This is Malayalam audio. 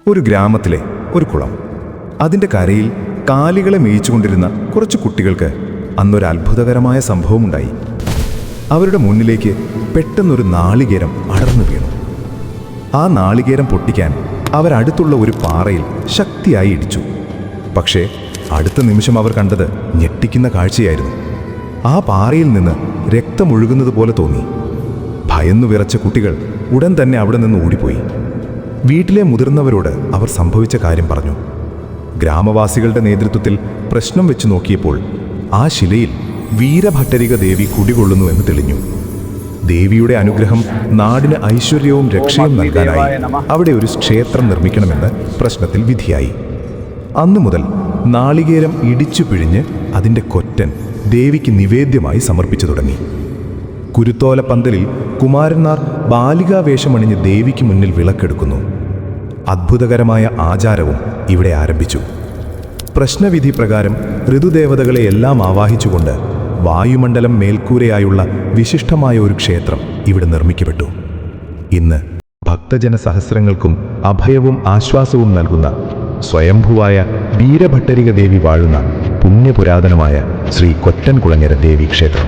ഒരു ഗ്രാമത്തിലെ ഒരു കുളം. അതിൻ്റെ കരയിൽ കാലികളെ മേയിച്ചുകൊണ്ടിരുന്ന കുറച്ച് കുട്ടികൾക്ക് അന്നൊരു അത്ഭുതകരമായ സംഭവമുണ്ടായി. അവരുടെ മുന്നിലേക്ക് പെട്ടെന്നൊരു നാളികേരം അടർന്നു വീണു. ആ നാളികേരം പൊട്ടിക്കാൻ അവരടുത്തുള്ള ഒരു പാറയിൽ ശക്തിയായി ഇടിച്ചു. പക്ഷേ അടുത്ത നിമിഷം അവർ കണ്ടത് ഞെട്ടിക്കുന്ന കാഴ്ചയായിരുന്നു. ആ പാറയിൽ നിന്ന് രക്തമൊഴുകുന്നത് പോലെ തോന്നി. ഭയന്നു വിറച്ച കുട്ടികൾ ഉടൻ തന്നെ അവിടെ നിന്ന് ഓടിപ്പോയി. വീട്ടിലെ മുതിർന്നവരോട് അവർ സംഭവിച്ച കാര്യം പറഞ്ഞു. ഗ്രാമവാസികളുടെ നേതൃത്വത്തിൽ പ്രശ്നം വെച്ച് നോക്കിയപ്പോൾ ആ ശിലയിൽ വീരഭട്ടരിക ദേവി കുടികൊള്ളുന്നുവെന്ന് തെളിഞ്ഞു. ദേവിയുടെ അനുഗ്രഹം നാടിന് ഐശ്വര്യവും രക്ഷയും നൽകാനായി അവിടെ ഒരു ക്ഷേത്രം നിർമ്മിക്കണമെന്ന് പ്രശ്നത്തിൽ വിധിയായി. അന്നു മുതൽ നാളികേരം ഇടിച്ചു പിഴിഞ്ഞ് അതിൻ്റെ കൊറ്റൻ ദേവിക്ക് നിവേദ്യമായി സമർപ്പിച്ചു തുടങ്ങി. കുരുത്തോല പന്തലിൽ കുമാരന്മാർ ബാലികാവേഷമണിഞ്ഞ് ദേവിക്ക് മുന്നിൽ വിളക്കെടുക്കുന്നു. അത്ഭുതകരമായ ആചാരവും ഇവിടെ ആരംഭിച്ചു. പ്രശ്നവിധി പ്രകാരം ഋതുദേവതകളെ എല്ലാം ആവാഹിച്ചുകൊണ്ട് വായുമണ്ഡലം മേൽക്കൂരയായുള്ള വിശിഷ്ടമായ ഒരു ക്ഷേത്രം ഇവിടെ നിർമ്മിക്കപ്പെട്ടു. ഇന്ന് ഭക്തജന സഹസ്രങ്ങൾക്കും അഭയവും ആശ്വാസവും നൽകുന്ന സ്വയംഭുവായ വീരഭട്ടരിക ദേവി വാഴുന്ന പുണ്യപുരാതനമായ ശ്രീ കൊറ്റൻകുളങ്ങര ദേവി ക്ഷേത്രം.